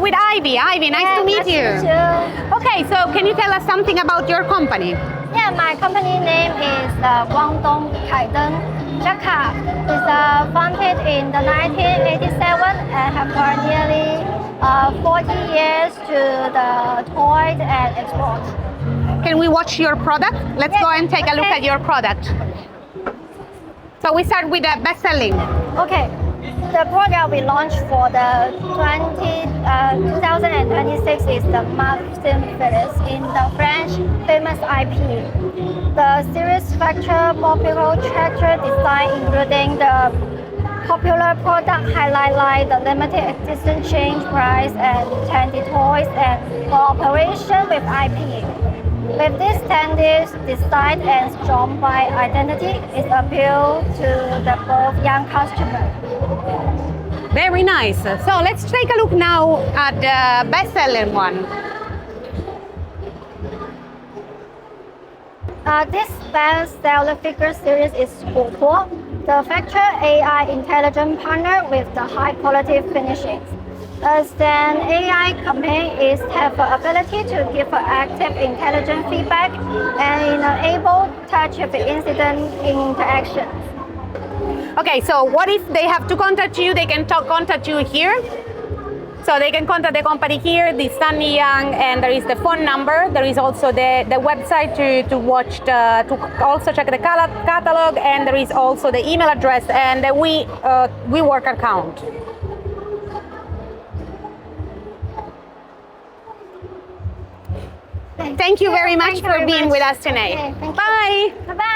with Ivy. Ivy, nice to meet you. Okay, so can you tell us something about your company? Yeah, my company name is Guangdong Kaideng. Jaka is founded in the 1987 and have for nearly 40 years to the toys and export. Can we watch your product? Let's go and take a look at your product. So we start with the best-selling. Okay, the product we launched for the 2026 is the Maxim Phyllis in the French famous IP. The series feature popular tractor design, including the popular product highlight like the limited edition change price and trendy toys and cooperation with IP. With this standard design and strong brand identity, it appeals to the both young customers. Very nice. So let's take a look now at the best-selling one. This best-seller figure series is Supplier, the factory AI intelligent partner with the high-quality finishings. As an AI company, it has the ability to give active intelligent feedback and enable touch of incident interactions. Okay, so what if they have to contact you? They can contact you here. So they can contact the company here, the Sunny Young, and there is the phone number. There is also the website to watch, to also check the catalog, and there is also the email address and the WeWork account. Thank you very much for being with us tonight. Okay, Bye. Bye-bye.